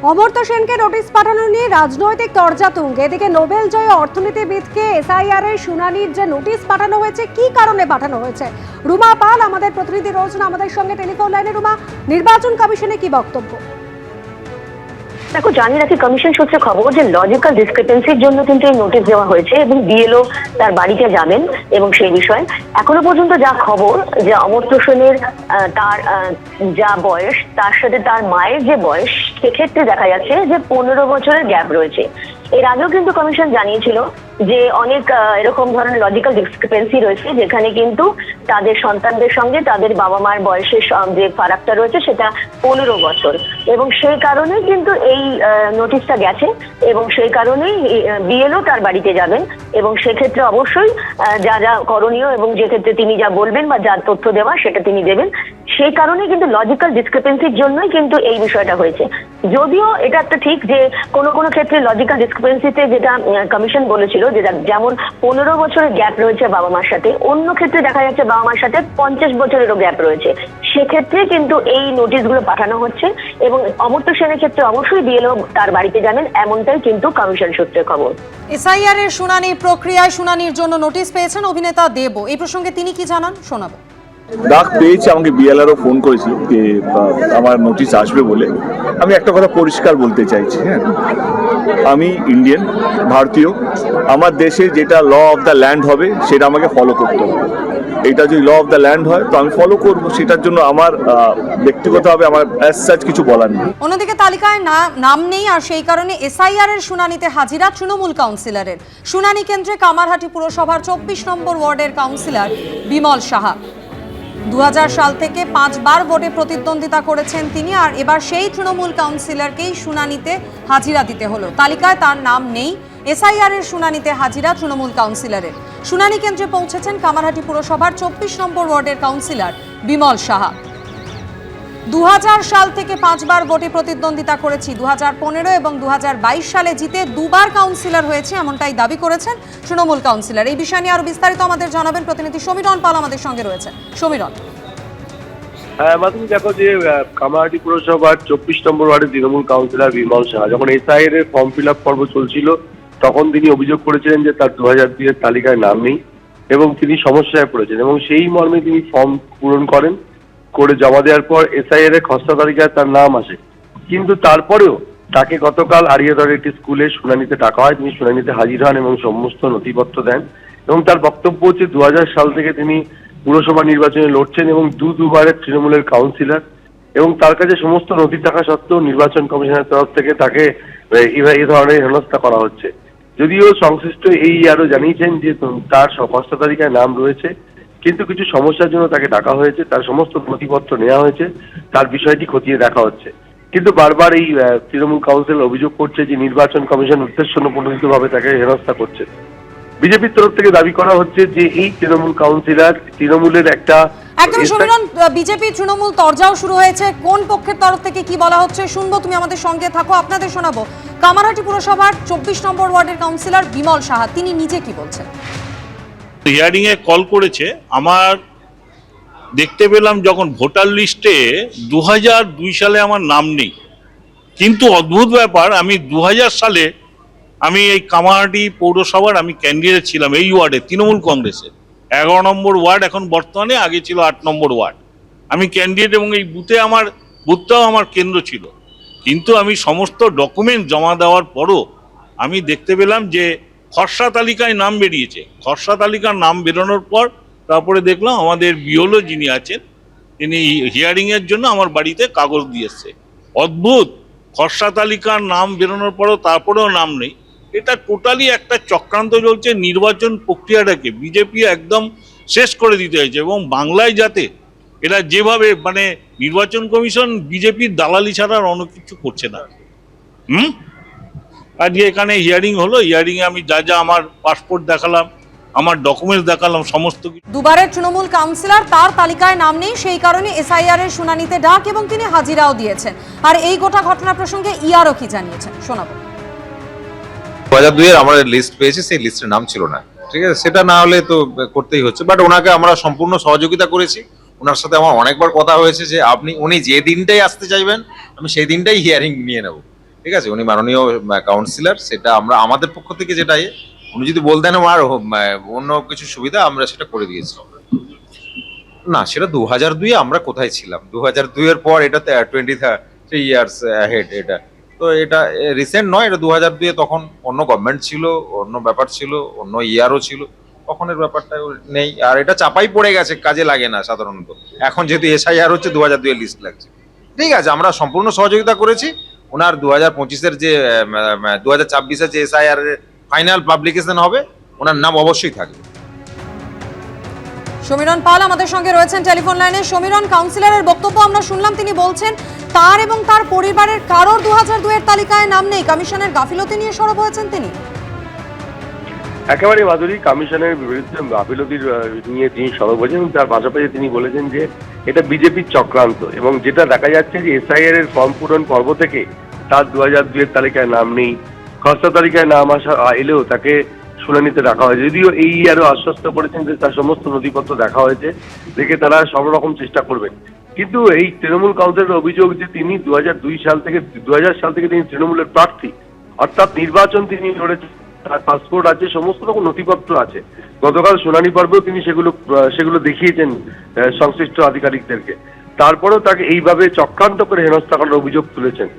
অমর্ত্য সেনকে নোটিশ পাঠানো নিয়ে রাজনৈতিক তরজা তুঙ্গে। এদিকে নোবেল জয়ী অর্থনীতিবিদকে এসআইআর এর শুনানির যে নোটিশ পাঠানো হয়েছে, কি কারণে পাঠানো হয়েছে? রুমা পাল আমাদের প্রতিনিধি রয়েছেন আমাদের সঙ্গে টেলিফোন লাইনে। রুমা, নির্বাচন কমিশনে কি বক্তব্য? দেখো, জানিয়ে রাখি কমিশন সূত্রে খবর যে লজিক্যাল ডিসক্রিপেন্সির জন্য কিন্তু এই নোটিশ দেওয়া হয়েছে এবং বিএলও তার বাড়িতে যাবেন। এবং সেই বিষয়ে এখনো পর্যন্ত যা খবর, যে অমর্ত্য সেনের তার যা বয়স, তার সাথে তার মায়ের যে বয়স, সেক্ষেত্রে দেখা যাচ্ছে যে 15 বছরের গ্যাপ রয়েছে। এর আগেও কিন্তু কমিশন জানিয়েছিল যে অনেক এরকম ধরনের লজিক্যাল ডিসক্রিপেন্সি রয়েছে, যেখানে কিন্তু তাদের সন্তানদের সঙ্গে তাদের বাবা মার বয়সের যে ফারাকটা রয়েছে সেটা 15 বছর। এবং সেই কারণে কিন্তু এই নোটিশটা গেছে এবং সেই কারণেই বিএলও তার বাড়িতে যাবেন এবং সেক্ষেত্রে অবশ্যই যা যা করণীয় এবং যে ক্ষেত্রে তিনি যা বলবেন বা যা তথ্য দেওয়া সেটা তিনি দেবেন। সেই কারণে কিন্তু লজিক্যাল ডিসক্রিপেন্সির জন্যই কিন্তু এই বিষয়টা হয়েছে। যদিও এটা একটা ঠিক যে কোনো কোনো ক্ষেত্রে লজিক্যাল ডিসক্রিপেন্সিতে যেটা কমিশন বলেছিল যে যেমন 15 বছরের গ্যাপ রয়েছে বাবা মার সাথে, অন্য ক্ষেত্রে দেখা যাচ্ছে বাবা মার সাথে 50 বছরেরও গ্যাপ রয়েছে। সেক্ষেত্রে কিন্তু এই নোটিশগুলো পাঠানো হচ্ছে এবং অমর্ত্য সেনের ক্ষেত্রে অবশ্যই বিএলও তার বাড়িতে যাবেন, এমনটাই কিন্তু কমিশন সূত্রে খবর। এসআইআর এর শুনানি প্রক্রিয়ায় শুনানির জন্য নোটিশ পেয়েছেন অভিনেতা দেব। এই প্রসঙ্গে তিনি কি জানান শোনাবো। ডাক পেয়েছে, আমাকে বিএলআরও ফোন করেছিল যে আমার নোটিশ আসবে বলে। আমি একটা কথা পরিষ্কার বলতে চাইছি, হ্যাঁ, আমি ইন্ডিয়ান, ভারতীয়। আমার দেশে যেটা ল অফ দ্য ল্যান্ড হবে সেটা আমাকে ফলো করতে হবে। এটা যদি ল অফ দ্য ল্যান্ড হয় তো আমি ফলো করবো, সেটার জন্য আমার ব্যক্তিগতভাবে আমার অ্যাজ সাচ কিছু বলার নেই। অন্যদিকে তালিকায় নাম নেই, আর সেই কারণে এসআইআর এর শুনানিতে হাজিরা তৃণমূল কাউন্সিলরের। শুনানি কেন্দ্রে কামারহাটি পুরসভার 24 নম্বর ওয়ার্ডের কাউন্সিলর বিমল সাহা। 2000 সাল থেকে 5 বার ভোটে প্রতিদ্বন্দ্বিতা করেছেন তিনি, আর এবার সেই তৃণমূল কাউন্সিলরকেই শুনানিতে হাজিরা দিতে হলো। তালিকায় তার নাম নেই। এসআইআর এর শুনানিতে হাজিরা তৃণমূল কাউন্সিলরের। শুনানি কেন্দ্রে পৌঁছেছেন কামারহাটি পুরসভার 24 নম্বর ওয়ার্ডের কাউন্সিলর বিমল সাহা। 2000 সাল থেকে 5 বার ভোটে প্রতিদ্বন্দ্বিতা করেছি, 2015 এবং 2022 সালে জিতে 2 বার কাউন্সিলর হয়েছে, এমনটাই দাবি করেছেন তৃণমূল কাউন্সিলর। এই বিষয় নিয়ে আরো বিস্তারিত আমাদের জানাবেন প্রতিনিধি সমীরণ পাল আমাদের সঙ্গে রয়েছে। সমীরণ। হ্যাঁ মাধুরী, দেখো যে কামারহাটি পুরসভার 24 নম্বর ওয়ার্ডের তৃণমূল কাউন্সিলর বিমল সাহা যখন এসআইআর এর ফর্ম ফিল আপ পর্ব চলছিল তখন তিনি অভিযোগ করেছিলেন যে তার 2002 এর তালিকায় নাম নেই এবং তিনি সমস্যায় পড়েছেন এবং সেই মর্মে তিনি ফর্ম পূরণ করে জমা দেওয়ার পর এসআইআর এর খসড়া তালিকায় তার নাম আসে। কিন্তু তারপরেও তাকে গতকাল আড়িয়াদরের একটি স্কুলে শুনানিতে ডাকা হয়। তিনি শুনানিতে হাজির হন এবং সমস্ত নথিপত্র দেন এবং তার বক্তব্য হচ্ছে 2000 সাল থেকে তিনি পুরসভা নির্বাচনে লড়ছেন এবং দুবারের তৃণমূলের কাউন্সিলর এবং তার কাছে সমস্ত নথি থাকা সত্ত্বেও নির্বাচন কমিশনের তরফ থেকে তাকে এই ধরনের হেনস্থা করা হচ্ছে। যদিও সংশ্লিষ্ট এই আরো জানিয়েছেন যে তার খসড়া তালিকায় নাম রয়েছে, কিন্তু কিছু সমস্যার জন্য তাকে ডাকা হয়েছে, তার সমস্ত নথিপত্র নেওয়া হয়েছে, তার বিষয়টি খতিয়ে দেখা হচ্ছে। কিন্তু বারবার এই তৃণমূল কাউন্সিল অভিযোগ করছে যে নির্বাচন কমিশন উদ্দেশ্যপ্রণোদিতভাবে তাকে হেনস্থা করছে। বিজেপির তরফ থেকে দাবি করা হচ্ছে যে এই তৃণমূল কাউন্সিলর তৃণমূলের একটা একদম সমীরণ, বিজেপি তৃণমূল তরজাও শুরু হয়েছে। কোন পক্ষের তরফ থেকে কি বলা হচ্ছে শুনবো, তুমি আমাদের সঙ্গে থাকো, আপনাদের শোনাবো। কামারহাটি পুরসভার 24 নম্বর ওয়ার্ডের কাউন্সিলর বিমল সাহা তিনি নিজে কি বলছেন। হিয়ারিং এ কল করেছে। আমার দেখতে পেলাম যখন ভোটার লিস্টে 2002 সালে আমার নাম নেই, কিন্তু অদ্ভুত ব্যাপার, আমি 2000 সালে আমি এই কামারহাটি পৌরসভার আমি ক্যান্ডিডেট ছিলাম এই ওয়ার্ডে তৃণমূল কংগ্রেসের 11 নম্বর ওয়ার্ড, এখন বর্তমানে, আগে ছিল 8 নম্বর ওয়ার্ড। আমি ক্যান্ডিডেট এবং এই বুথটাও আমার কেন্দ্র ছিল। কিন্তু আমি সমস্ত ডকুমেন্ট জমা দেওয়ার পরও আমি দেখতে পেলাম যে খসড়া তালিকায় নাম বেরিয়েছে। খসড়া তালিকার নাম বেরোনোর পর তারপরে দেখলাম আমাদের বিওলো যিনি আছেন তিনি হিয়ারিং এর জন্য আমার বাড়িতে কাগজ দিয়েছে। অদ্ভুত, খসড়া তালিকার নাম বেরোনোর পরও তারপরেও নাম নেই। এটা টোটালি একটা চক্রান্ত চলছে। নির্বাচন প্রক্রিয়াটাকে বিজেপি একদম শেষ করে দিতে হয়েছে এবং বাংলায় যাতে এরা যেভাবে নির্বাচন কমিশন বিজেপির দালালি ছাড়া আর অন্য কিছু করছে না। আজকে এখানে হিয়ারিং হলো, হিয়ারিং এ আমি যা আমার পাসপোর্ট দেখালাম, আমার ডকুমেন্টস দেখালাম, সমস্ত কিছু। দুবারের তৃণমূল কাউন্সিলর, তার তালিকায় নাম নেই, সেই কারণে এসআইআর এর শুনানিতে ডাক এবং তিনি হাজিরাও দিয়েছেন। আর এই গোটা ঘটনা প্রসঙ্গে ইআরও কি জানিয়েছেন শোনাবো। 2002 এর আমরা লিস্ট পেয়েছি, সেই লিস্টের নাম ছিল না, ঠিক আছে, সেটা না হলে তো করতেই হচ্ছে। বাট ওনাকে আমরা সম্পূর্ণ সহযোগিতা করেছি। ওনার সাথে আমার অনেকবার কথা হয়েছে যে উনি যে দিনটাই আসতে চাইবেন আমি সেই দিনটাই হিয়ারিং নিয়ে নেব। ঠিক আছে, উনি মাননীয় কাউন্সিলর, সেটা আমরা আমাদের পক্ষ থেকে যেটা উনি যদি বলতেন আর অন্য কিছু সুবিধা আমরা সেটা করে দিয়েছিলাম। না, সেটা 2002 আমরা কোথায় ছিলাম, 2002 এর পর এটা 23 ইয়ার্স হেড, এটা তো এটা রিসেন্ট নয়, এটা 2002 তখন অন্য গভর্নমেন্ট ছিল, অন্য ব্যাপার ছিল, অন্য ইয়ারও ছিল, তখনের ব্যাপারটা নেই। আর এটা চাপাই পড়ে গেছে, কাজে লাগে না সাধারণত। এখন যেহেতু SIR হচ্ছে 2002 এর লিস্ট লাগছে, ঠিক আছে, আমরা সম্পূর্ণ সহযোগিতা করেছি। ওনার 2025-এর যে 2026-এর যে SIR এর ফাইনাল পাবলিকেশন হবে, ওনার নাম অবশ্যই থাকবে। সমীরণ পাল আমাদের সঙ্গে রয়েছেন টেলিফোন লাইনে। সমীরণ, কাউন্সিলরের বক্তব্য আমরা শুনলাম, তিনি বলছেন তার এবং তার পরিবারের কারোর 2002 এর তালিকায় নাম নেই, কমিশনের গাফিলতি নিয়ে সরব হয়েছেন তিনি। একেবারে মাধুরী, কমিশনের বিরুদ্ধে গাফিলতির নিয়ে তিনি সরব হয়েছেন এবং তার পাশাপাশি তিনি বলেছেন যে এটা বিজেপির চক্রান্ত, এবং যেটা দেখা যাচ্ছে যে SIR এর ফর্ম পূরণ পর্ব থেকে তার 2002 এর তালিকায় নাম নেই, খসড়া তালিকায় নাম এলেও তাকে শুনানিতে রাখা হয়েছে। যদিও এই আরো আশ্বস্ত করেছেন যে তার সমস্ত নথিপত্র দেখা হয়েছে, দেখে তারা সব রকম চেষ্টা করবেন। কিন্তু এই তৃণমূল কাউন্সিলের অভিযোগ যে তিনি 2002 সাল থেকে তিনি তৃণমূলের প্রার্থী, অর্থাৎ নির্বাচন তিনি লড়েছেন, তার পাসপোর্ট আছে, সমস্ত রকম নথিপত্র আছে। গতকাল শুনানি পর্বেও তিনি সেগুলো দেখিয়েছেন সংশ্লিষ্ট আধিকারিকদেরকে। তারপরেও তাকে এইভাবে চক্রান্ত করে হেনস্থা করার অভিযোগ তুলেছেন।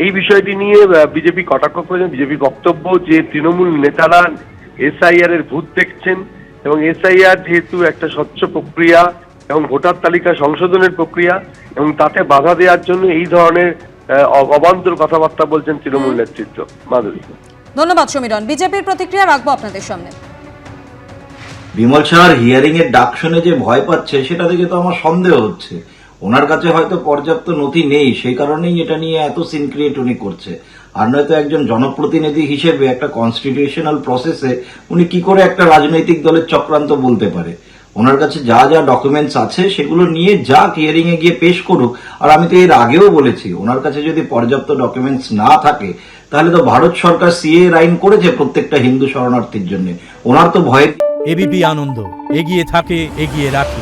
এই বিষয়টি নিয়ে বিজেপি কটাক্ষ করেছেন। বিজেপি বক্তব্য যে তৃণমূল নেতারা SIR এর ভূত দেখছেন, এবং SIR যেহেতু একটা স্বচ্ছ প্রক্রিয়া এবং ভোটার তালিকা সংশোধনের প্রক্রিয়া, এবং তাতে বাধা দেওয়ার জন্য এই ধরনের অবান্তর কথাবার্তা বলছেন তৃণমূল নেতৃত্ব। মাধুরী, ধন্যবাদ সমীরণ। বিজেপির প্রতিক্রিয়া রাখবো আপনাদের সামনে। বিমল সাহার হিয়ারিং এর ডাক শুনে যে ভয় পাচ্ছে, সেটা থেকে তো আমার সন্দেহ হচ্ছে। ওনার কাছে হয়তো পর্যাপ্ত নথি নেই, সেই কারণেই এটা নিয়ে এত সিন ক্রিয়েট উনি করছে। আর নয়তো একজন জনপ্রতিনিধি হিসেবে একটা কনস্টিটিউশনাল প্রসেসে উনি কি করে একটা রাজনৈতিক দলের চক্রান্ত বলতে পারে? ওনার কাছে যা যা ডকুমেন্টস আছে সেগুলো নিয়ে যা হিয়ারিং এ গিয়ে পেশ করুক। আর আমি তো এর আগেও বলেছি, ওনার কাছে যদি পর্যাপ্ত ডকুমেন্টস না থাকে, তাহলে তো ভারত সরকার CA আইন করেছে প্রত্যেকটা হিন্দু শরণার্থীর জন্য। ওনার তো ভয়ের। এবিপি আনন্দ, এগিয়ে থাকে, এগিয়ে রাখে।